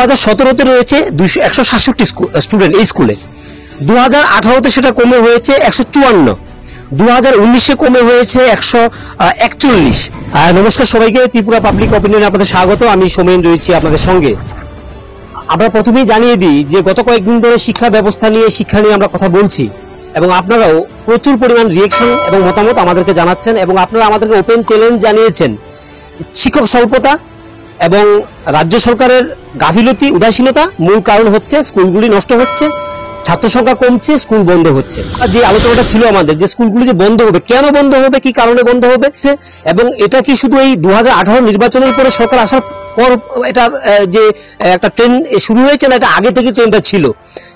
2017-তে রয়েছে 167 স্টুডেন্ট এই স্কুলে। 2018-তে সেটা কমে হয়েছে 154, 2019-এ কমে হয়েছে 141। নমস্কার সবাইকে, ত্রিপুরা পাবলিক অপিনিয়নে আপনাদের স্বাগত। আমি সোমেন রয়েছি আপনাদের সঙ্গে। আমরা প্রথমেই জানিয়ে দিই যে গত কয়েকদিন ধরে শিক্ষা ব্যবস্থা নিয়ে আমরা কথা বলছি এবং আপনারাও প্রচুর পরিমাণ রিয়েকশন এবং মতামত আমাদেরকে জানাচ্ছেন এবং আপনারা আমাদেরকে ওপেন চ্যালেঞ্জ জানিয়েছেন। শিক্ষক স্বল্পতা এবং রাজ্য সরকারের গাফিলতি, উদাসীনতা মূল কারণ হচ্ছে স্কুলগুলি নষ্ট হচ্ছে, ছাত্র সংখ্যা কমছে, স্কুল বন্ধ হচ্ছে। যে আলোচনাটা ছিল আমাদের যে স্কুলগুলি যে বন্ধ হবে, কেন বন্ধ হবে, কি কারণে বন্ধ হবে, এবং এটা কি শুধু এই 2018 নির্বাচনের পরে সরকার আসার পর এটা যে একটা ট্রেন্ড শুরু হয়েছে না, এটা আগে থেকে ট্রেন্ডটা ছিল,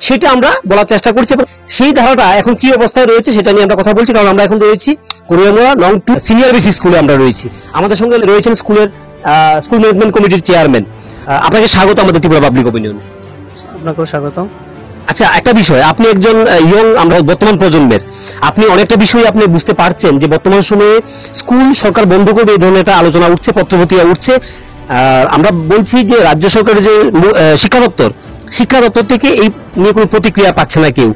সেটা আমরা বলার চেষ্টা করছি। এবং সেই ধারাটা এখন কি অবস্থায় রয়েছে সেটা নিয়ে আমরা কথা বলছি, কারণ আমরা এখন রয়েছি কুরিয়ামোড়া নং 2 সিনিয়র বেসিক স্কুলে আমরা রয়েছি। আমাদের সঙ্গে রয়েছেন স্কুল ম্যানেজমেন্ট কমিটির চেয়ারম্যান। আপনাকে স্বাগত আমাদের ত্রিপুরা পাবলিক অপিনিয়ন। আপনাকেও স্বাগত। আচ্ছা, একটা বিষয়, আপনি একজন আমরা বর্তমান প্রজন্মের, আপনি অনেকটা বিষয় আপনি বুঝতে পারছেন যে বর্তমান সময়ে স্কুল সরকার বন্ধ করবে এই ধরনের একটা আলোচনা উঠছে, পত্রপত্রিকা উঠছে। আমরা বলছি যে রাজ্য সরকারের যে শিক্ষা দপ্তর থেকে এই নিয়ে কোনো প্রতিক্রিয়া পাচ্ছে না, কেউ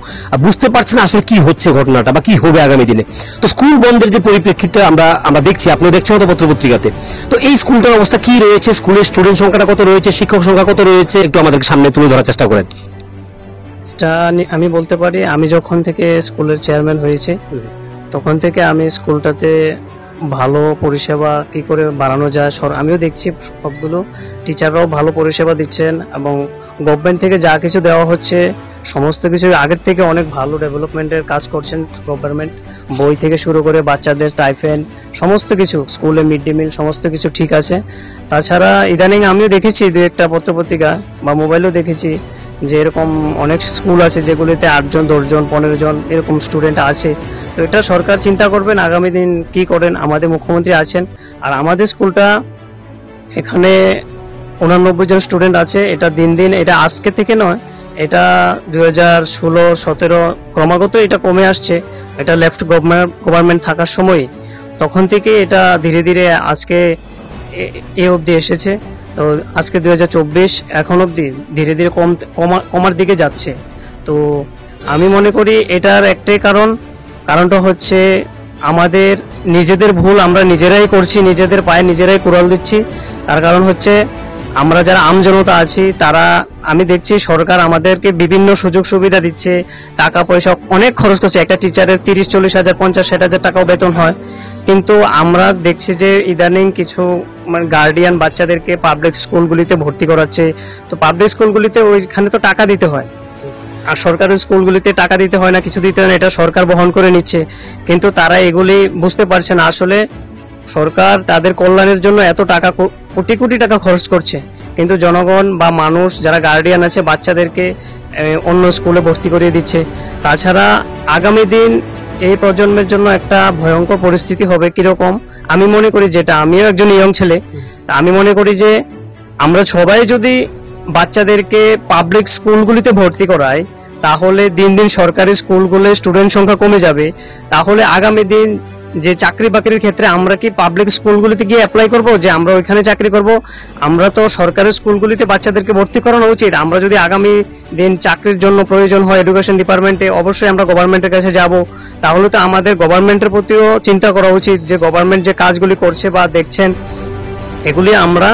বুঝতে পারছে না আসলে কি হচ্ছে ঘটনাটা বা কি হবে আগামী দিনে। তো স্কুল বন্ধের যে পরিপ্রেক্ষিতে আমরা দেখছি, আপনি দেখছেন হয়তো পত্রপত্রিকাতে, তো এই স্কুলটার অবস্থা কি রয়েছে, স্কুলের স্টুডেন্ট সংখ্যাটা কত রয়েছে, শিক্ষক সংখ্যা কত রয়েছে, একটু আমাদের সামনে তুলে ধরার চেষ্টা করেন। এটা আমি বলতে পারি, আমি যখন থেকে স্কুলের চেয়ারম্যান হয়েছে তখন থেকে আমি স্কুলটাতে ভালো পরিষেবা কি করে বাড়ানো যায় আমিও দেখছি। সবগুলো টিচাররাও ভালো পরিষেবা দিচ্ছেন এবং গভর্নমেন্ট থেকে যা কিছু দেওয়া হচ্ছে সমস্ত কিছু আগের থেকে অনেক ভালো ডেভেলপমেন্টের কাজ করছেন গভর্নমেন্ট। বই থেকে শুরু করে বাচ্চাদের টাইফেন সমস্ত কিছু, স্কুলে মিড ডে মিল সমস্ত কিছু ঠিক আছে। তাছাড়া ইদানিং আমিও দেখেছি দু একটা পত্রপত্রিকা বা মোবাইলেও দেখেছি যে এরকম অনেক স্কুল আছে যেগুলিতে 8 জন 10 জন 15 জন এরকম স্টুডেন্ট আছে। তো এটা সরকার চিন্তা করবেন আগামী দিন কি করেন। আমাদের মুখ্যমন্ত্রী আছেন, আর আমাদের স্কুলটা এখানে 89 জন স্টুডেন্ট আছে। এটা দিন দিন, এটা আজকে থেকে নয়, এটা 2016-17 ক্রমাগত এটা কমে আসছে। এটা লেফট গভর্নমেন্ট থাকার সময় তখন থেকে এটা ধীরে ধীরে আজকে এ অবধি এসেছে। তো আজকে 2024 এখন অবধি ধীরে ধীরে কমার দিকে যাচ্ছে। তো আমি মনে করি এটার একটাই কারণটা হচ্ছে আমাদের নিজেদের ভুল, আমরা নিজেরাই করছি, নিজেদের পায়ে নিজেরাই কুড়াল দিচ্ছি। তার কারণ হচ্ছে আমরা যারা আমজনতা আছি তারা, আমি দেখছি সরকার আমাদেরকে বিভিন্ন সুযোগ সুবিধা দিচ্ছে, টাকা পয়সা অনেক খরচ করছে। একটা টিচারের 30-40 হাজার 50-60 হাজার টাকাও বেতন হয়, কিন্তু আমরা দেখছি যে ইদানিং কিছু গার্ডিয়ান বাচ্চাদেরকে পাবলিক স্কুলগুলিতে ভর্তি করাচ্ছে। তো পাবলিক স্কুলগুলিতে ওইখানে তো টাকা দিতে হয়, আর সরকারি স্কুলগুলিতে টাকা দিতে হয় না, কিছু দিতে হয় না, এটা সরকার বহন করে নিচ্ছে। কিন্তু তারা এগুলি বুঝতে পারছে না, আসলে সরকার তাদের কল্যাণের জন্য এত টাকা, কোটি কোটি টাকা খরচ করছে, কিন্তু জনগণ বা মানুষ যারা গার্ডিয়ান আছে বাচ্চাদেরকে অন্য স্কুলে ভর্তি করিয়ে দিচ্ছে। তাছাড়া আগামী দিন এই প্রজন্মের জন্য একটা ভয়ঙ্কর পরিস্থিতি হবে। কিরকম আমি মনে করি, যেটা আমিও একজন ইয়ং ছেলে, তা আমি মনে করি যে আমরা সবাই যদি বাচ্চাদেরকে পাবলিক স্কুলগুলিতে ভর্তি করাই তাহলে দিন দিন সরকারি স্কুলগুলো স্টুডেন্ট সংখ্যা কমে যাবে। তাহলে আগামী দিন যে চাকরি বাকরির ক্ষেত্রে আমরা কি পাবলিক স্কুলগুলিতে গিয়ে অ্যাপ্লাই করব যে আমরা ওইখানে চাকরি করব? আমরা তো সরকারি স্কুলগুলিতে বাচ্চাদেরকে ভর্তি করানো উচিত। আমরা যদি আগামী দিন চাকরির জন্য প্রয়োজন হয় এডুকেশন ডিপার্টমেন্টে, অবশ্যই আমরা গভর্নমেন্টের কাছে যাব। তাহলে তো আমাদের গভর্নমেন্টের প্রতিও চিন্তা করা উচিত যে গভর্নমেন্ট যে কাজগুলি করছে বা দেখছেন এগুলি আমরা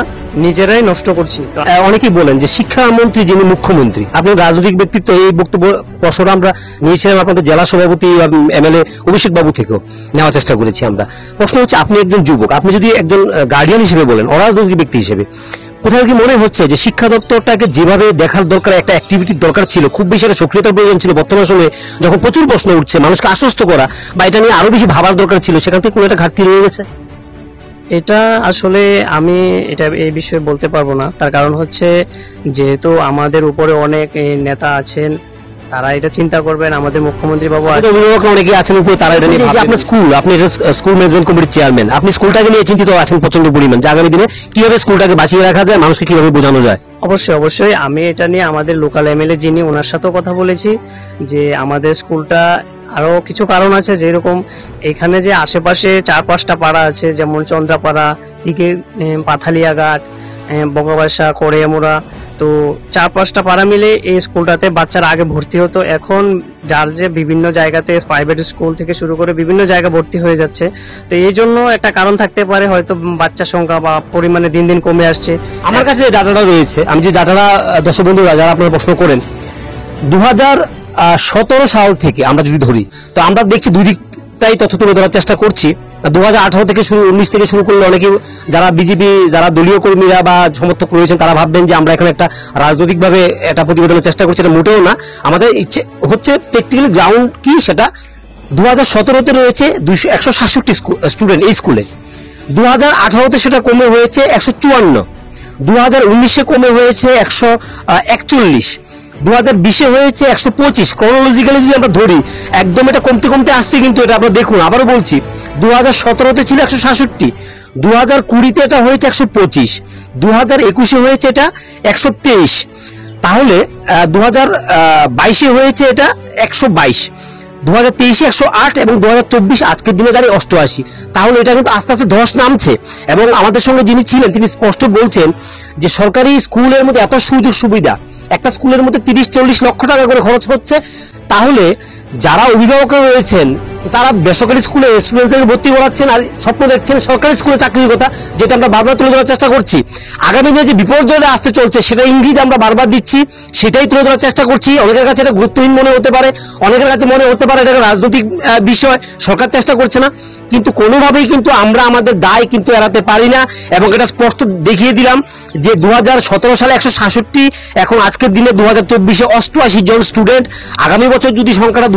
নিজেরাই নষ্ট করছি। তো অনেকেই বলেন যে শিক্ষামন্ত্রী যিনি মুখ্যমন্ত্রী, আপনি রাজনৈতিক ব্যক্তিত্ব, এই বক্তব্য প্রশ্নটা আমরা নিয়েছিলাম আপনাদের জেলা সভাপতি MLA অভিষেক বাবু থেকেও নেওয়ার চেষ্টা করেছি আমরা। প্রশ্ন হচ্ছে, আপনি একজন যুবক, আপনি যদি একজন গার্ডিয়ান হিসেবে বলেন, অরাজনৈতিক ব্যক্তি হিসেবে, কোথাও কি মনে হচ্ছে যে শিক্ষা দপ্তরটাকে যেভাবে দেখার দরকার, একটা অ্যাক্টিভিটির দরকার ছিল, খুব বেশি একটা সক্রিয়তার প্রয়োজন ছিল বর্তমান সময়ে যখন প্রচুর প্রশ্ন উঠছে, মানুষকে আশ্বস্ত করা বা এটা নিয়ে আরো বেশি ভাবার দরকার ছিল, সেখান থেকে কোনো একটা ঘাটতি রয়ে গেছে? এটা আসলে আমি এই বিষয়ে বলতে পারবো না। তার কারণ হচ্ছে যেহেতু আমাদের উপরে অনেক নেতা আছেন, তারা এটা চিন্তা করবেন। আমাদের মুখ্যমন্ত্রী বাবু অনেকে আছেন উপরে, তারা এটা নিয়ে আপনার আপনি স্কুল ম্যানেজমেন্ট কমিটির চেয়ারম্যান, আপনি স্কুলটাকে নিয়ে চিন্তিত আছেন প্রচন্ড পরিমাণ যে আগামী দিনে কিভাবে স্কুলটাকে বাঁচিয়ে রাখা যায়, মানুষকে কিভাবে বোঝানো যায়। অবশ্যই আমি এটা নিয়ে আমাদের লোকাল MLA যিনি, ওনার সাথেও কথা বলেছি যে আমাদের স্কুলটা আরো কিছু কারণ আছে, যেরকম এখানে যে আশেপাশে 4-5টা পাড়া আছে, যেমন চন্দ্রাপাড়া দিকে পাথালিয়াঘাট, বঙ্গবাসা, কড়িয়ামুড়া, তো 4-5টা পাড়া মিলে এই স্কুলটাতে বাচ্চারা আগে ভর্তি হতো। এখন যার যে বিভিন্ন জায়গাতে প্রাইভেট স্কুল থেকে শুরু করে বিভিন্ন জায়গা ভর্তি হয়ে যাচ্ছে, তো এই জন্য একটা কারণ থাকতে পারে, হয়তো বাচ্চার সংখ্যা বা পরিমাণে দিন দিন কমে আসছে। আমার কাছে যে ডাটাটা রয়েছে, আমি যে ডাটাটা দর্শক বন্ধুরা যারা আপনারা প্রশ্ন করেন, 2017 সাল থেকে আমরা যদি ধরি, তো আমরা দেখছি দুই দিকটাই তথ্য তুলে ধরার চেষ্টা করছি। 2018 থেকে শুরু, 19 থেকে শুরু করলে অনেকে যারা বিজেপি, যারা দলীয় কর্মীরা বা সমর্থক রয়েছেন, তারা ভাববেন যে আমরা এখানে একটা রাজনৈতিকভাবে একটা প্রতিবেদনের চেষ্টা করছি। এটা মোটেও না। আমাদের ইচ্ছে হচ্ছে প্র্যাকটিক্যালি গ্রাউন্ড কি সেটা। 2017-তে রয়েছে 167 স্টুডেন্ট এই স্কুলে। 2018-তে সেটা কমে হয়েছে 154, 2019-এ কমে হয়েছে 141, 2020-এ হয়েছে 125। ক্রোনোলজিক্যালি যদি আমরা ধরি, একদম এটা কমতে কমতে আসছে। কিন্তু এটা আপনারা দেখুন, আবারও বলছি, 2017-তে ছিল 167, 2020-তে এটা হয়েছে 125, 2021-এ হয়েছে এটা 123, তাহলে 2022-এ হয়েছে এটা 122, 2023-এ 108 এবং 2024 আজকের দিনে দাঁড়িয়ে 88। তাহলে এটা কিন্তু আস্তে আস্তে ধস নামছে। এবং আমাদের সঙ্গে যিনি ছিলেন তিনি স্পষ্ট বলছেন যে সরকারি স্কুলের মধ্যে এত সুযোগ সুবিধা, একটা স্কুলের মধ্যে 30-40 লক্ষ টাকা করে খরচ হচ্ছে, তাহলে যারা অভিভাবক রয়েছেন তারা বেসরকারি স্কুলে স্টুডেন্টদের ভর্তি করাচ্ছেন আর স্বপ্ন দেখছেন সরকারি স্কুলে চাকরির কথা, যেটা আমরা বারবার তুলে ধরার চেষ্টা করছি। আগামী দিনে যে বিপর্যয় আসতে চলছে সেটা ইঙ্গিত আমরা বারবার দিচ্ছি, সেটাই তুলে ধরার চেষ্টা করছি। অনেকের কাছে এটা গুরুত্বহীন মনে হতে পারে, অনেকের কাছে মনে হতে পারে এটা রাজনৈতিক বিষয়, সরকার চেষ্টা করছে না, কিন্তু কোনোভাবেই কিন্তু আমরা আমাদের দায় কিন্তু এড়াতে পারি না। এবং এটা স্পষ্ট দেখিয়ে দিলাম যে 2017 সালে 167, এখন আজকের দিনে 2024-এ 88 জন স্টুডেন্ট। আগামী বছর যদি সংখ্যাটা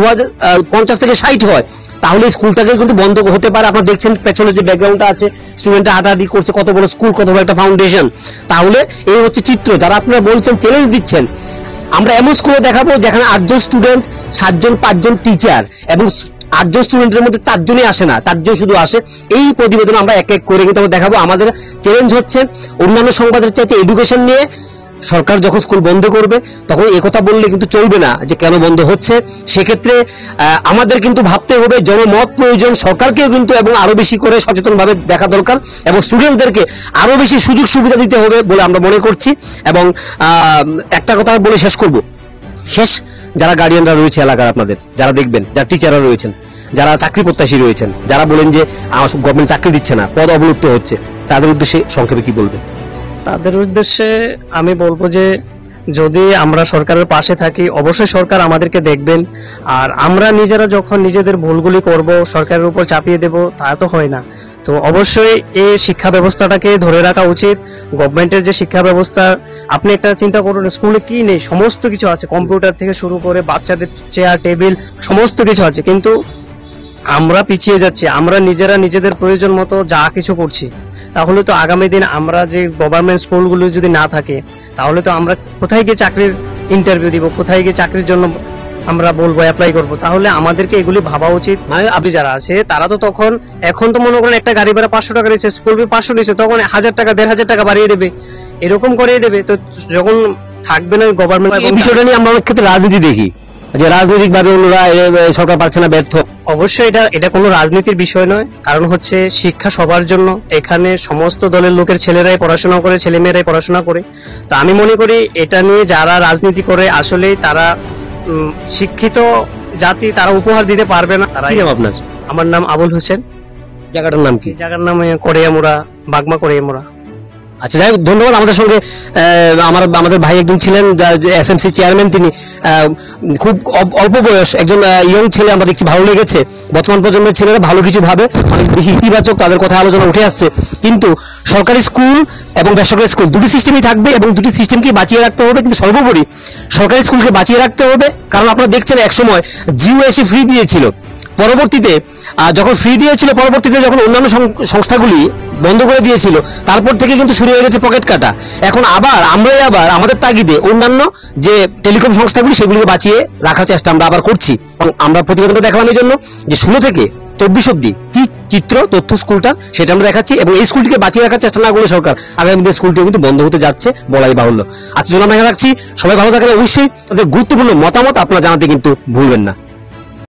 50 থেকে 60 হয়, তাহলে স্কুলটাকে কিন্তু বন্ধ হতে পারে। আপনারা দেখছেন পেছনে যে ব্যাকগ্রাউন্ডটা আছে, স্টুডেন্টরা হাঁটাহাঁটি করছে, কত বড় স্কুল, কত বড় একটা ফাউন্ডেশন। তাহলে এই হচ্ছে চিত্র। যারা আপনারা বলছেন, চ্যালেঞ্জ দিচ্ছেন, আমরা এমন স্কুলে দেখাবো যেখানে 8 জন স্টুডেন্ট, 7 জন 5 জন টিচার, এবং 8 জন স্টুডেন্টের মধ্যে 4 জনই আসে না, 4 জন শুধু আসে। এই প্রতিবেদন আমরা এক এক করে কিন্তু আমরা দেখাবো। আমাদের চ্যালেঞ্জ হচ্ছে অন্যান্য সংবাদের চাইতে এডুকেশন নিয়ে। সরকার যখন স্কুল বন্ধ করবে তখন একথা বললে কিন্তু চলবে না যে কেন বন্ধ হচ্ছে। সেক্ষেত্রে আমাদের কিন্তু ভাবতে হবে, জনমত প্রয়োজন, সরকারকেও কিন্তু এবং আরো বেশি করে সচেতনভাবে দেখা দরকার, এবং স্টুডেন্টদেরকে আরো বেশি সুযোগ সুবিধা দিতে হবে বলে আমরা মনে করছি। এবং একটা কথা বলে শেষ করব, যারা গার্ডিয়ানরা রয়েছে এলাকার, আপনাদের যারা দেখবেন, যারা টিচাররা রয়েছেন, যারা চাকরি প্রত্যাশী রয়েছেন, যারা বলেন যে গভর্নমেন্ট চাকরি দিচ্ছে না, পদ অবলুপ্ত হচ্ছে, তাদের উদ্দেশ্যে সংক্ষেপে কি বলবেন? তাদের উদ্দেশ্যে আমি বলবো যে যদি আমরা সরকারের পাশে থাকি, অবশ্যই সরকার আমাদেরকে দেখবেন। আর আমরা নিজেরা যখন নিজেদের ভুলগুলি করব, সরকারের উপর চাপিয়ে দেব, তা তো হয় না। তো অবশ্যই এই শিক্ষা ব্যবস্থাটাকে ধরে রাখা উচিত। গভর্নমেন্টের যে শিক্ষা ব্যবস্থা, আপনি একটা চিন্তা করুন, স্কুলে কি নেই, সমস্ত কিছু আছে, কম্পিউটার থেকে শুরু করে বাচ্চাদের চেয়ার টেবিল সমস্ত কিছু আছে, কিন্তু আমরা পিছিয়ে যাচ্ছি। আমরা নিজেরা নিজেদের প্রয়োজন মতো যা কিছু করছি, তাহলে তো আগামী দিন আমরা যে গভর্নমেন্ট স্কুলগুলো যদি না থাকে, তাহলে তো আমরা কোথায় গিয়ে চাকরির ইন্টারভিউ দিব, কোথায় গিয়ে চাকরির জন্য আমরা বলবো, অ্যাপ্লাই করবো? তাহলে আমাদেরকে এগুলি ভাবা উচিত। মানে আপনি যারা আছে তারা তো তখন, এখন তো মনে করেন একটা গাড়ি ভাড়া 500 টাকা দিচ্ছে, স্কুল ফি 500 দিচ্ছে, তখন 1000 টাকা 1500 টাকা বাড়িয়ে দেবে, এরকম করিয়ে দেবে। তো যখন থাকবে না গভর্নমেন্ট, এই বিষয়টা নিয়ে আমরা অনেক ক্ষেত্রে রাজনীতি দেখি যে রাজনৈতিক ভাবে অন্যরা সরকার পারছে না, ব্যর্থ। অবশ্যই এটা কোনো রাজনীতির বিষয় নয়, কারণ হচ্ছে শিক্ষা সবার জন্য। এখানে সমস্ত দলের লোকের ছেলেরাই পড়াশোনা করে, ছেলেমেয়েরাই পড়াশোনা করে। তো আমি মনে করি এটা নিয়ে যারা রাজনীতি করে আসলেই তারা শিক্ষিত জাতি, তারা উপহার দিতে পারবে না। কি নাম আপনার? আমার নাম আবুল হোসেন। জায়গাটার নাম কি? জায়গার নাম কড়িয়ামুড়া, বাগমা কড়িয়ামুড়া। আচ্ছা, যাই হোক, ধন্যবাদ। আমাদের সঙ্গে আমাদের ভাই একজন ছিলেন, এসএমসি চেয়ারম্যান, তিনি খুব অল্প বয়স একজন ইয়ং ছেলে, আমরা দেখছি ভালো লেগেছে। বর্তমান প্রজন্মের ছেলেরা ভালো কিছু ভাবে, অনেক বেশি ইতিবাচক, তাদের কথা আলোচনা উঠে আসছে। কিন্তু সরকারি স্কুল এবং বেসরকারি স্কুল দুটি সিস্টেমই থাকবে এবং দুটি সিস্টেমকে বাঁচিয়ে রাখতে হবে। কিন্তু সর্বোপরি সরকারি স্কুলকে বাঁচিয়ে রাখতে হবে, কারণ আপনারা দেখছেন একসময় জিও এসে ফ্রি দিয়েছিল, পরবর্তীতে যখন ফ্রি দিয়েছিল, পরবর্তীতে যখন অন্যান্য সংস্থাগুলি বন্ধ করে দিয়েছিল, তারপর থেকে কিন্তু শুরু হয়ে গেছে পকেট কাটা। এখন আমরাই আবার আমাদের তাগিদে অন্যান্য যে টেলিকম সংস্থাগুলি সেগুলিকে বাঁচিয়ে রাখার চেষ্টা আমরা আবার করছি। এবং আমরা প্রতিবেদনটা দেখালাম এই জন্য যে 16 থেকে 24 অব্দি কি চিত্র তথ্য স্কুলটা, সেটা আমরা দেখাচ্ছি। এবং এই স্কুলটিকে বাঁচিয়ে রাখার চেষ্টা না করলে সরকার, আগামী দিনে স্কুলটিও কিন্তু বন্ধ হতে যাচ্ছে বলাই বাহুল্য। আজকের জন্য আমরা রাখছি। সবাই ভালো থাকেন, অবশ্যই তাদের গুরুত্বপূর্ণ মতামত আপনারা জানাতে কিন্তু ভুলবেন না।